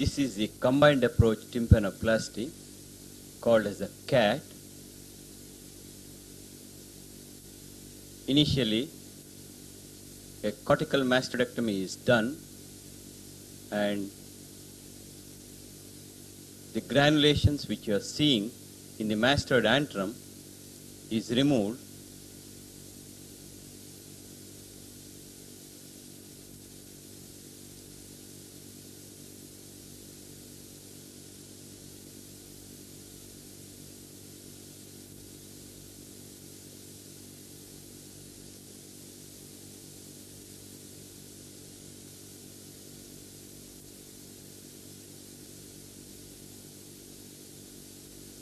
This is the combined approach tympanoplasty called as a CAT. Initially, a cortical mastectomy is done and the granulations which you are seeing in the mastoid antrum is removed.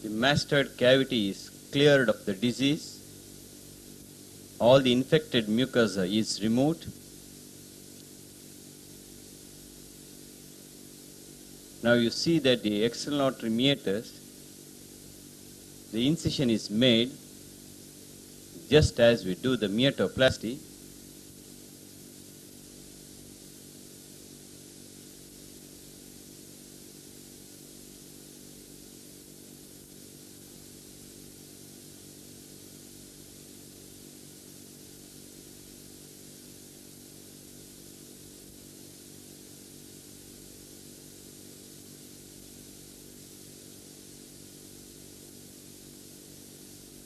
The mastoid cavity is cleared of the disease. All the infected mucosa is removed. Now you see that the external artery meatus, the incision is made just as we do the meatoplasty.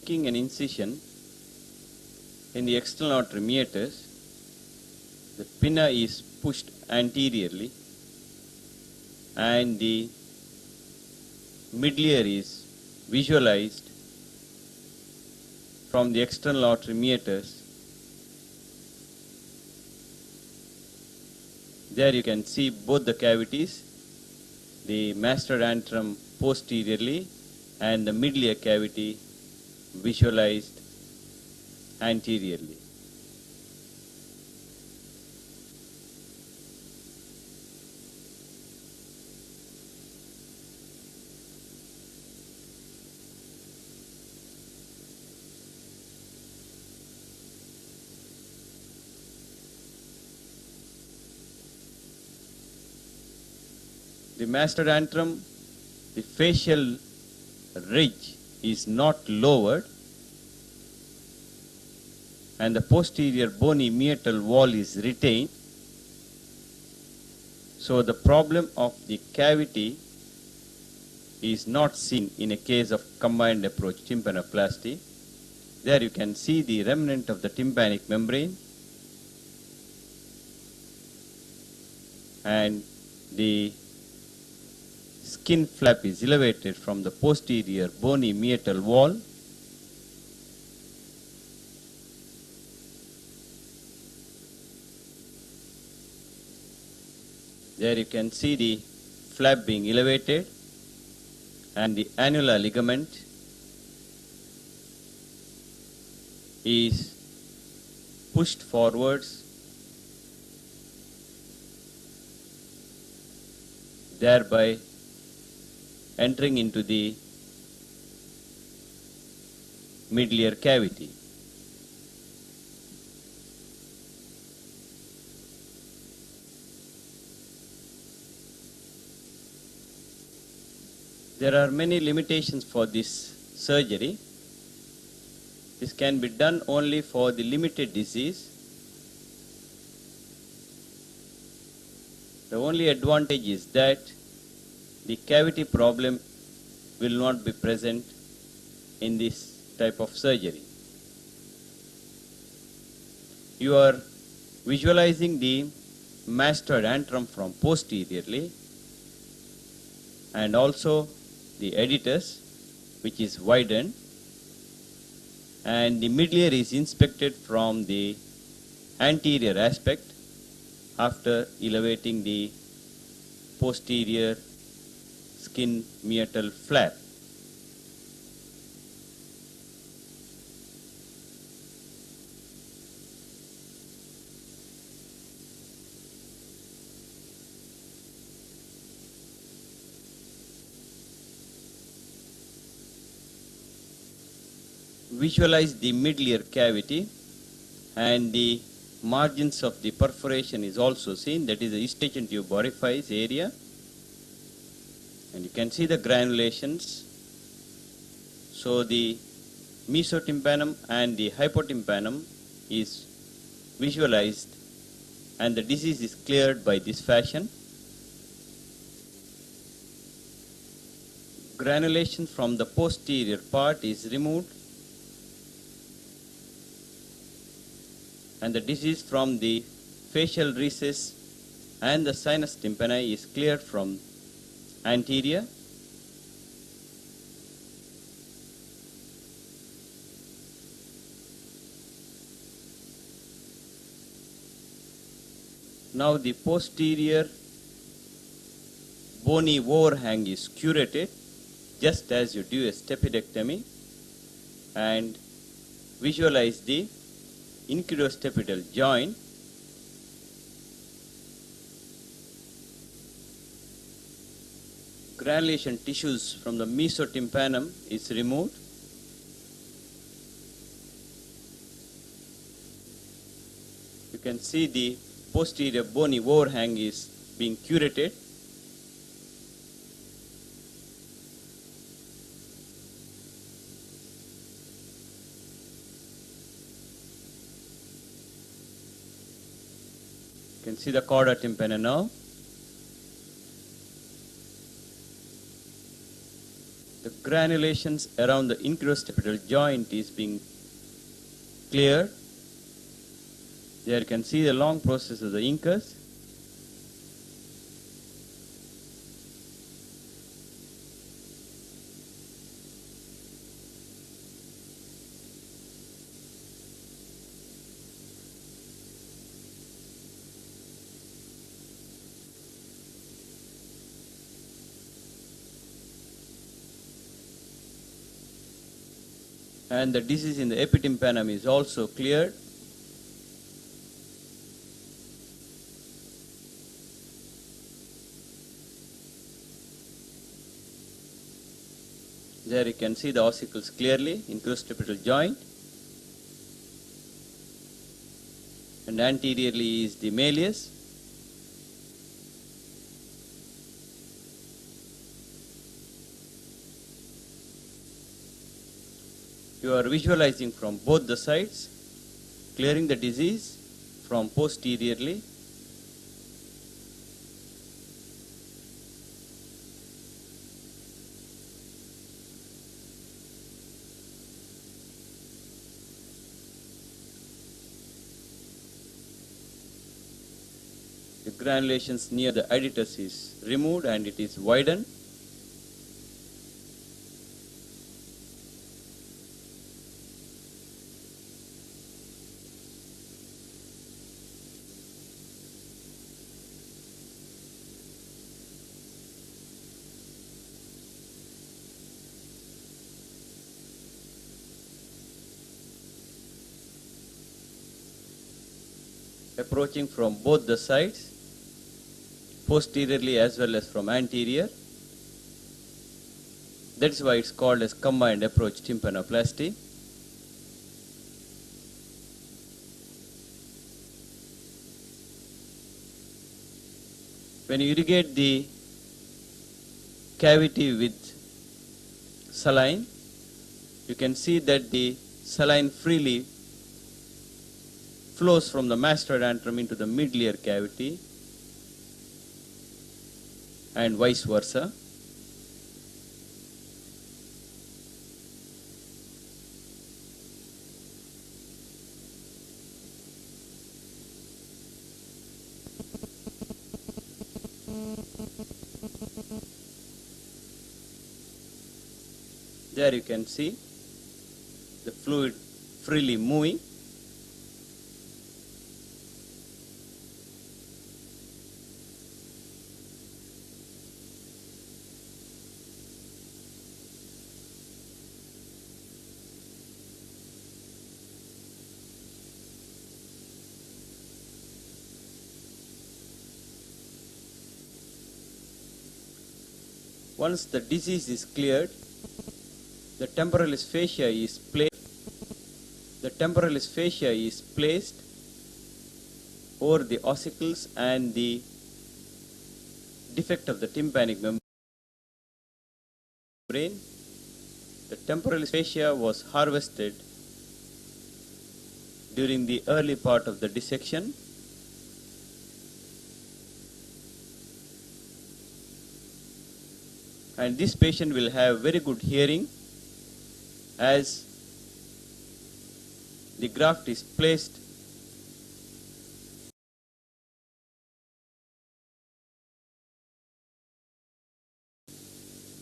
Making an incision in the external artery meatus, the pinna is pushed anteriorly and the mid-layer is visualized from the external artery meatus. There you can see both the cavities, the mastoid antrum posteriorly and the mid-layer cavity visualized anteriorly. The mastoid antrum, the facial ridge is not lowered and the posterior bony meatal wall is retained. So the problem of the cavity is not seen in a case of combined approach tympanoplasty. There you can see the remnant of the tympanic membrane and the skin flap is elevated from the posterior bony meatal wall. There you can see the flap being elevated and the annular ligament is pushed forwards, thereby entering into the mid-layer cavity. There are many limitations for this surgery. This can be done only for the limited disease. The only advantage is that the cavity problem will not be present in this type of surgery. You are visualizing the mastoid antrum from posteriorly and also the editus, which is widened, and the mid-layer is inspected from the anterior aspect after elevating the posterior skin meatal flap. Visualize the mid-layer cavity and the margins of the perforation is also seen, that is the eustachian tube orifice area. And you can see the granulations. So the mesotympanum and the hypotympanum is visualized and the disease is cleared by this fashion. Granulation from the posterior part is removed and the disease from the facial recess and the sinus tympani is cleared from anterior. Now the posterior bony overhang is curated just as you do a stapedectomy, and visualize the incudostapedal joint. Granulation tissues from the mesotympanum is removed. You can see the posterior bony overhang is being curated. You can see the chorda tympani now. The granulations around the incudostapedal joint is being cleared. There you can see the long process of the incus. And the disease in the epitympanum is also cleared. There you can see the ossicles clearly, incudostapedal joint. And anteriorly is the malleus. You are visualizing from both the sides, clearing the disease from posteriorly. The granulations near the adductus is removed and it is widened. Approaching from both the sides, posteriorly as well as from anterior. That is why it's called as combined approach tympanoplasty. When you irrigate the cavity with saline, you can see that the saline freely flows from the mastoid antrum into the midlayer cavity and vice versa. There you can see the fluid freely moving. Once the disease is cleared, the temporalis fascia is placed over the ossicles and the defect of the tympanic membrane. brain. The temporal fascia was harvested during the early part of the dissection. And this patient will have very good hearing as the graft is placed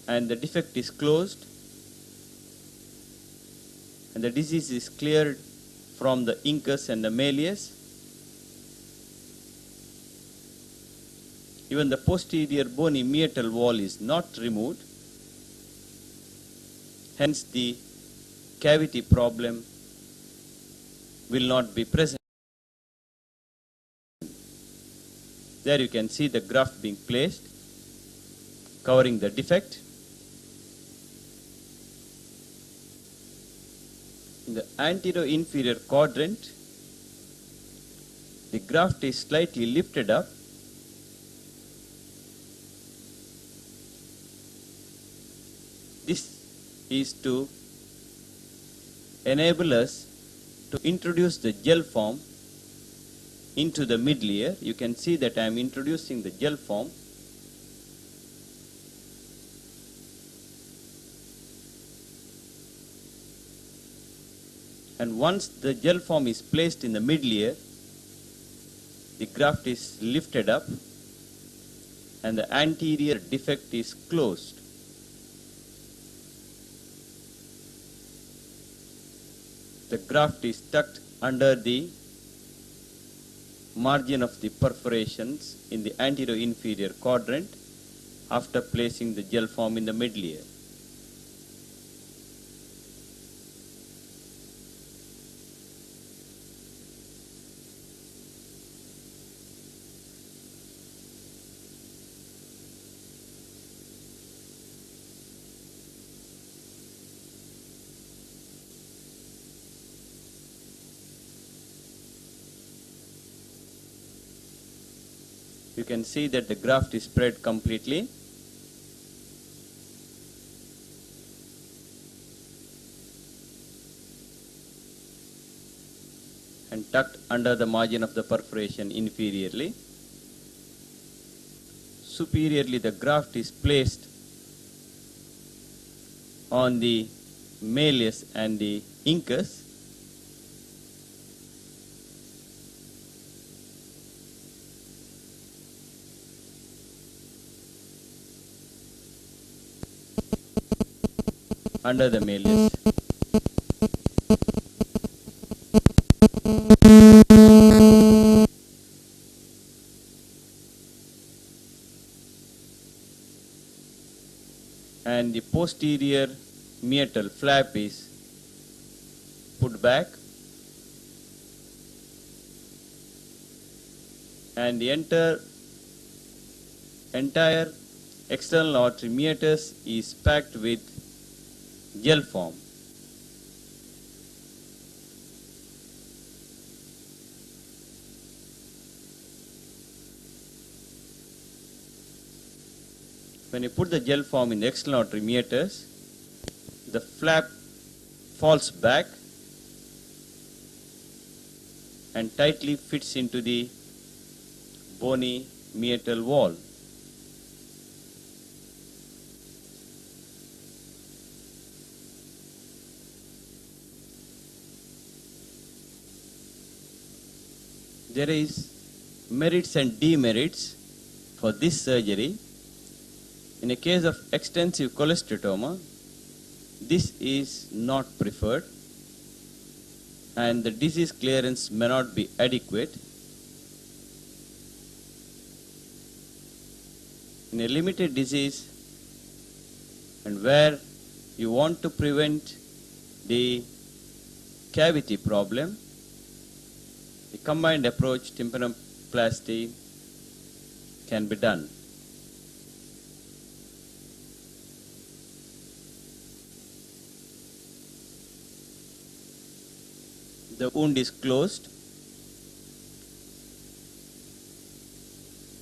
and the defect is closed and the disease is cleared from the incus and the malleus. Even the posterior bony meatal wall is not removed. Hence the cavity problem will not be present. There you can see the graft being placed, covering the defect. In the anterior-inferior quadrant, the graft is slightly lifted up. This is to enable us to introduce the gel form into the mid layer. You can see that I am introducing the gel form. And once the gel form is placed in the mid layer, the graft is lifted up and the anterior defect is closed. The graft is tucked under the margin of the perforations in the anterior-inferior quadrant after placing the gel form in the mid layer. You can see that the graft is spread completely. And tucked under the margin of the perforation inferiorly. Superiorly, the graft is placed on the malleus and the incus. Under the malleus. And the posterior meatal flap is put back. And the entire external artery meatus is packed with gel form. When you put the gel form in the external artery meatus, the flap falls back and tightly fits into the bony meatal wall. There is merits and demerits for this surgery. In a case of extensive cholesteatoma, this is not preferred and the disease clearance may not be adequate. In a limited disease and where you want to prevent the cavity problem, the combined approach tympanoplasty can be done. The wound is closed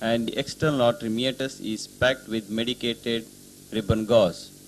and the external artery meatus is packed with medicated ribbon gauze.